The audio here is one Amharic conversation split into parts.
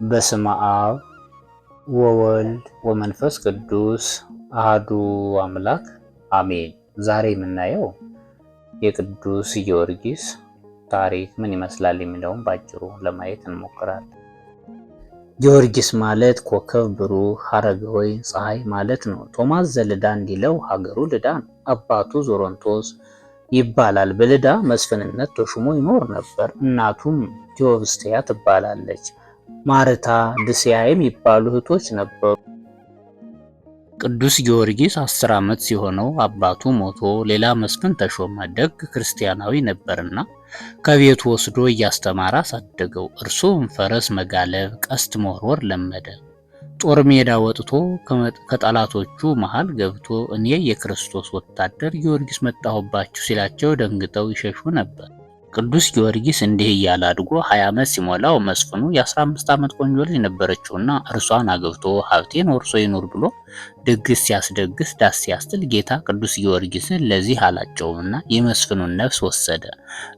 በስመ አብ ወወልድ ወመንፈስ ቅዱስ አሐዱ አምላክ አሜን። ዛሬ የምናየው የቅዱስ ጊዮርጊስ ታሪክ ምን ይመስላል የሚለውን ባጭሩ ለማየት እንሞክራለን። ጊዮርጊስ ማለት ኮከብ ብሩህ ሐረገ ወይን ፀሐይ ማለት ነው። ቶማስ ዘልዳ እንዲለው ሀገሩ ልዳ ነው። አባቱ ዞሮንቶስ ይባላል። በልዳ መስፍንነት ተሹሞ ይኖር ነበር። እናቱም ቴዎብስቲያ ትባላለች። ማርታ፣ ድስያ የሚባሉ እህቶች ነበሩ። ቅዱስ ጊዮርጊስ 10 ዓመት ሲሆነው አባቱ ሞቶ ሌላ መስፍን ተሾመ። ደግ ክርስቲያናዊ ነበርና ከቤቱ ወስዶ እያስተማረ አሳደገው። እርሱም ፈረስ መጋለብ፣ ቀስት መወርወር ለመደ። ጦር ሜዳ ወጥቶ ከጠላቶቹ መሃል ገብቶ እኔ የክርስቶስ ወታደር ጊዮርጊስ መጣሁባችሁ ሲላቸው ደንግጠው ይሸሹ ነበር። ቅዱስ ጊዮርጊስ እንዲህ እያለ አድጎ 20 ዓመት ሲሞላው መስፍኑ የ15 ዓመት ቆንጆ ልጅ ነበረችውና እርሷን አግብቶ ሀብቴን ወርሶ ይኑር ብሎ ድግስ ሲያስደግስ ዳስ ሲያስጥል ጌታ ቅዱስ ጊዮርጊስን ለዚህ አላጨውምና የመስፍኑን ነፍስ ወሰደ።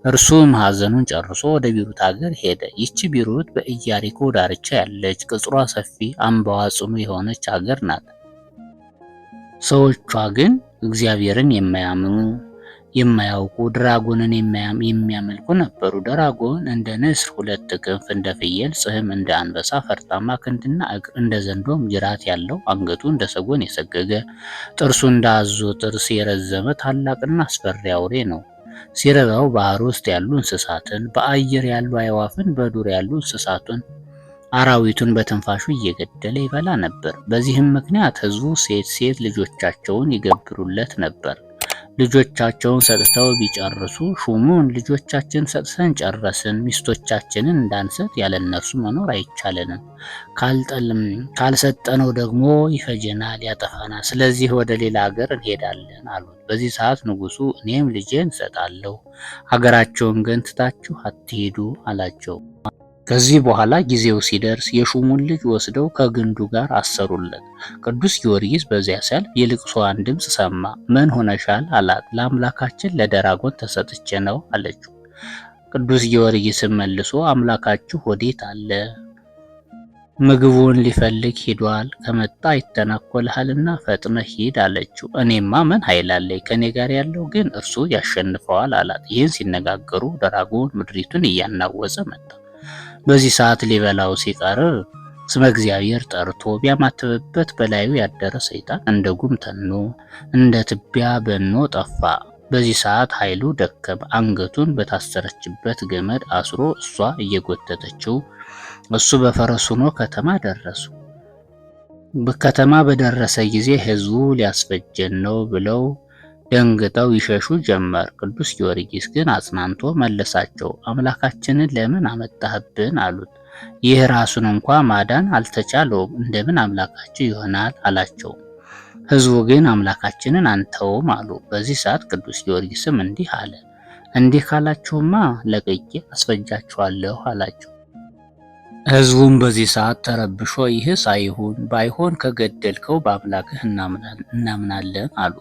እርሱም ሐዘኑን ጨርሶ ወደ ቢሩት ሀገር ሄደ። ይቺ ቢሩት በኢያሪኮ ዳርቻ ያለች ቅጽሯ ሰፊ አምባዋ ጽኑ የሆነች ሀገር ናት። ሰዎቿ ግን እግዚአብሔርን የማያውቁ ድራጎንን የሚያመልኩ ነበሩ። ድራጎን እንደ ንስር 2 ክንፍ፣ እንደ ፍየል ጽሕም፣ እንደ አንበሳ ፈርጣማ ክንድና እግር፣ እንደ ዘንዶም ጅራት ያለው፣ አንገቱ እንደ ሰጎን የሰገገ፣ ጥርሱ እንደ አዞ ጥርስ የረዘመ ታላቅና አስፈሪ አውሬ ነው። ሲረባው ባህር ውስጥ ያሉ እንስሳትን፣ በአየር ያሉ አዕዋፍን፣ በዱር ያሉ እንስሳትን አራዊቱን በትንፋሹ እየገደለ ይበላ ነበር። በዚህም ምክንያት ሕዝቡ ሴት ልጆቻቸውን ይገብሩለት ነበር። ልጆቻቸውን ሰጥተው ቢጨርሱ ሹሙን ልጆቻችን ሰጥተን ጨረስን፣ ሚስቶቻችንን እንዳንሰጥ ያለ እነርሱ መኖር አይቻለንም፣ ካልሰጠነው ደግሞ ይፈጀናል፣ ያጠፋናል፣ ስለዚህ ወደ ሌላ ሀገር እንሄዳለን አሉት። በዚህ ሰዓት ንጉሱ እኔም ልጄን እሰጣለሁ፣ ሀገራቸውን ግን ትታችሁ አትሄዱ አላቸው። ከዚህ በኋላ ጊዜው ሲደርስ የሹሙን ልጅ ወስደው ከግንዱ ጋር አሰሩለት። ቅዱስ ጊዮርጊስ በዚያ ሲያልፍ የልቅሶዋን ድምፅ ሰማ። ምን ሆነሻል አላት። ለአምላካችን ለደራጎን ተሰጥቼ ነው አለችው። ቅዱስ ጊዮርጊስም መልሶ አምላካችሁ ወዴት አለ? ምግቡን ሊፈልግ ሂዷል፣ ከመጣ ይተናኮልሃልና ፈጥነህ ሂድ አለችው። እኔማ ምን ኃይል አለኝ? ከኔ ጋር ያለው ግን እርሱ ያሸንፈዋል አላት። ይህን ሲነጋገሩ ደራጎን ምድሪቱን እያናወጸ መጣ። በዚህ ሰዓት ሊበላው ሲቀርብ ስመ እግዚአብሔር ጠርቶ ቢያማትብበት በላዩ ያደረ ሰይጣን እንደ ጉም ተኖ እንደ ትቢያ በኖ ጠፋ። በዚህ ሰዓት ኃይሉ ደከመ። አንገቱን በታሰረችበት ገመድ አስሮ እሷ እየጎተተችው እሱ በፈረስ ሆኖ ከተማ ደረሱ። ከተማ በደረሰ ጊዜ ሕዝቡ ሊያስፈጀን ነው ብለው ደንግጠው ይሸሹ ጀመር። ቅዱስ ጊዮርጊስ ግን አጽናንቶ መለሳቸው። አምላካችንን ለምን አመጣህብን አሉት። ይህ ራሱን እንኳ ማዳን አልተቻለውም፣ እንደምን አምላካችሁ ይሆናል አላቸው። ሕዝቡ ግን አምላካችንን አንተውም አሉ። በዚህ ሰዓት ቅዱስ ጊዮርጊስም እንዲህ አለ፣ እንዲህ ካላችሁማ ለቅቄ አስፈጃችኋለሁ አላቸው። ሕዝቡም በዚህ ሰዓት ተረብሾ ይህስ አይሁን፣ ባይሆን ከገደልከው በአምላክህ እናምናለን አሉ።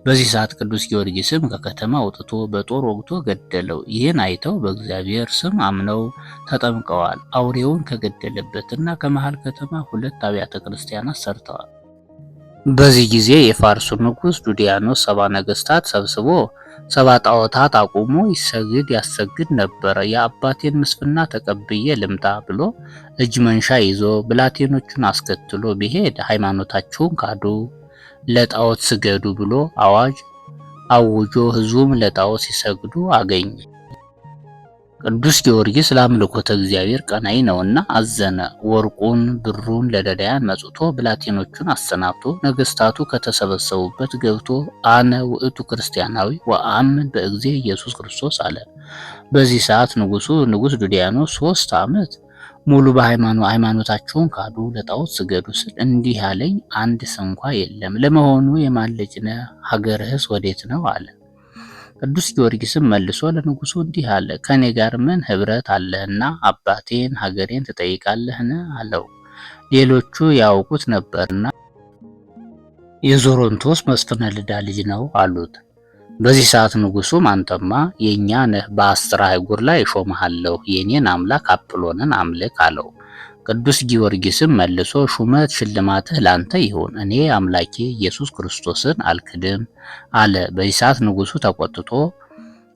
በዚህ ሰዓት ቅዱስ ጊዮርጊስም ከከተማ አውጥቶ በጦር ወግቶ ገደለው። ይህን አይተው በእግዚአብሔር ስም አምነው ተጠምቀዋል። አውሬውን ከገደለበትና ከመሃል ከተማ 2 አብያተ ክርስቲያናት ሰርተዋል። በዚህ ጊዜ የፋርሱ ንጉሥ ዱዲያኖስ 70 ነገሥታት ሰብስቦ 70 ጣዖታት አቁሞ ያሰግድ ነበረ። የአባቴን ምስፍና ተቀብዬ ልምጣ ብሎ እጅ መንሻ ይዞ ብላቴኖቹን አስከትሎ ቢሄድ ሃይማኖታችሁን ካዱ፣ ለጣዖት ስገዱ ብሎ አዋጅ አውጆ ሕዝቡም ለጣዖት ሲሰግዱ አገኘ። ቅዱስ ጊዮርጊስ ለአምልኮተ እግዚአብሔር ቀናኢ ነውና አዘነ። ወርቁን ብሩን ለነዳያን መጽቶ ብላቴኖቹን አሰናብቶ ነገሥታቱ ከተሰበሰቡበት ገብቶ አነ ውእቱ ክርስቲያናዊ ወአምን በእግዜ ኢየሱስ ክርስቶስ አለ። በዚህ ሰዓት ንጉሥ ዱዲያኖስ 3 ዓመት ሙሉ ሃይማኖታችሁን ካዱ፣ ለጣዖት ስገዱ ስል እንዲህ ያለኝ አንድ ስንኳ የለም። ለመሆኑ የማን ልጅ ነህ? ሀገርህስ ወዴት ነው አለ። ቅዱስ ጊዮርጊስም መልሶ ለንጉሱ እንዲህ አለ፣ ከኔ ጋር ምን ኅብረት አለህና አባቴን ሀገሬን ትጠይቃለህን? አለው። ሌሎቹ ያውቁት ነበርና የዞሮንቶስ መስፍነ ልዳ ልጅ ነው አሉት። በዚህ ሰዓት ንጉሱም አንተማ የኛ ነህ፣ በ10 አህጉር ላይ እሾምሃለሁ፣ የኔን አምላክ አጵሎንን አምልክ አለው። ቅዱስ ጊዮርጊስም መልሶ ሹመት ሽልማትህ ላንተ ይሁን፣ እኔ አምላኬ ኢየሱስ ክርስቶስን አልክድም አለ። በዚህ ሰዓት ንጉሱ ተቆጥቶ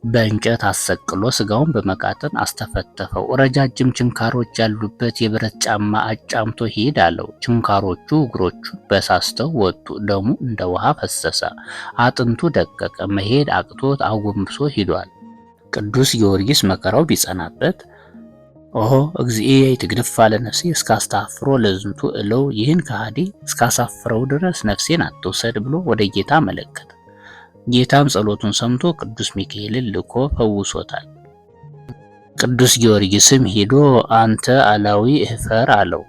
በእንጨት አሰቅሎ ስጋውን በመቃጥን አስተፈተፈው። ረጃጅም ችንካሮች ያሉበት የብረት ጫማ አጫምቶ ሂድ አለው። ችንካሮቹ እግሮቹን በሳስተው ወጡ። ደሙ እንደ ውሃ ፈሰሰ። አጥንቱ ደቀቀ። መሄድ አቅቶት አጎንብሶ ሂዷል። ቅዱስ ጊዮርጊስ መከራው ቢጸናበት ኦ እግዚእ ይትግድፋ ለነፍሴ እስካስተአፍሮ ለዝንቱ እለው፣ ይህን ከሃዲ እስካሳፍረው ድረስ ነፍሴን አትውሰድ ብሎ ወደ ጌታ መለከተ። ጌታም ጸሎቱን ሰምቶ ቅዱስ ሚካኤልን ልኮ ፈውሶታል። ቅዱስ ጊዮርጊስም ሄዶ አንተ አላዊ እፈር አለው።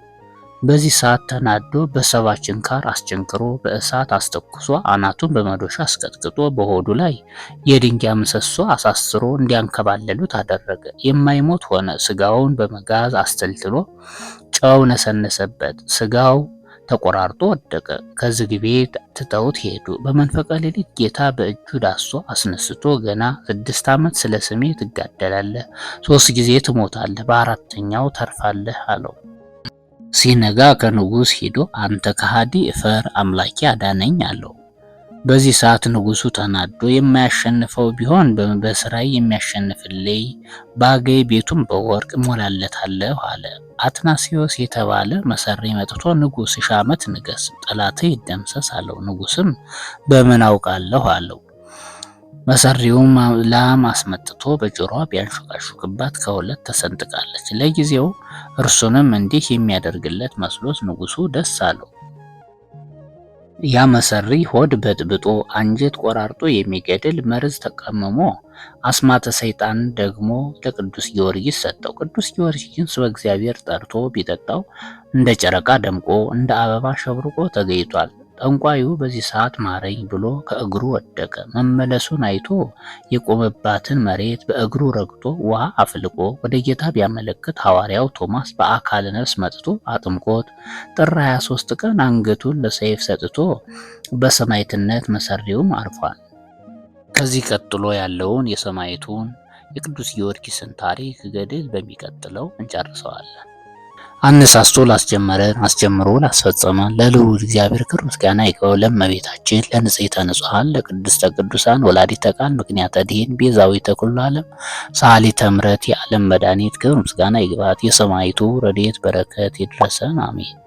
በዚህ ሰዓት ተናዶ በሰባ ችንካር አስቸንክሮ በእሳት አስተኩሶ አናቱን በመዶሻ አስቀጥቅጦ በሆዱ ላይ የድንጋይ ምሰሶ አሳስሮ እንዲያንከባለሉት አደረገ። የማይሞት ሆነ። ስጋውን በመጋዝ አስተልትሎ ጨው ነሰነሰበት። ስጋው ተቆራርጦ ወደቀ። ከዝግ ቤት ትተውት ሄዱ። በመንፈቀ ሌሊት ጌታ በእጁ ዳሶ አስነስቶ ገና 6 ዓመት ስለ ስሜ ትጋደላለህ፣ 3 ጊዜ ትሞታለህ፣ በአራተኛው ተርፋለህ አለው። ሲነጋ ከንጉስ ሄዶ አንተ ከሃዲ እፈር፣ አምላኬ አዳነኝ አለው። በዚህ ሰዓት ንጉሱ ተናዶ የማያሸንፈው ቢሆን በስራይ የሚያሸንፍልኝ ባገኝ ቤቱን በወርቅ ሞላለታለሁ አለ። አትናሲዮስ የተባለ መሰሪ መጥቶ ንጉስ 1000 ዓመት ንገስ፣ ጠላትህ ይደምሰስ አለው። ንጉስም በምን አውቃለሁ አለው። መሰሪውም ላም አስመጥቶ በጆሮዋ ቢያንሹካሹክባት ከሁለት ተሰንጥቃለች። ለጊዜው እርሱንም እንዲህ የሚያደርግለት መስሎት ንጉሱ ደስ አለው። ያ መሰሪ ሆድ በጥብጦ አንጀት ቆራርጦ የሚገድል መርዝ ተቀምሞ አስማተ ሰይጣን ደግሞ ለቅዱስ ጊዮርጊስ ሰጠው። ቅዱስ ጊዮርጊስ በእግዚአብሔር ጠርቶ ቢጠጣው እንደ ጨረቃ ደምቆ እንደ አበባ ሸብርቆ ተገኝቷል። ጠንቋዩ በዚህ ሰዓት ማረኝ ብሎ ከእግሩ ወደቀ። መመለሱን አይቶ የቆመባትን መሬት በእግሩ ረግጦ ውሃ አፍልቆ ወደ ጌታ ቢያመለክት ሐዋርያው ቶማስ በአካለ ነፍስ መጥቶ አጥምቆት ጥር 23 ቀን አንገቱን ለሰይፍ ሰጥቶ በሰማዕትነት መሰሪውም አርፏል። ከዚህ ቀጥሎ ያለውን የሰማዕቱን የቅዱስ ጊዮርጊስን ታሪክ ገድል በሚቀጥለው እንጨርሰዋለን። አነሳስቶ ላስጀመረን አስጀምሮ ላስፈጸመን ለልዑል እግዚአብሔር ክብር ምስጋና ይግባው። ለእመቤታችን ለንጽሕተ ንጹሐን ለቅድስተ ቅዱሳን ወላዲተ ቃል ምክንያተ ድኂን ቤዛዊተ ኩሉ ዓለም ሰአሊተ ምሕረት የዓለም መድኃኒት ክብር ምስጋና ይግባት። የሰማዕቱ ረድኤት በረከት ይድረሰን። አሜን።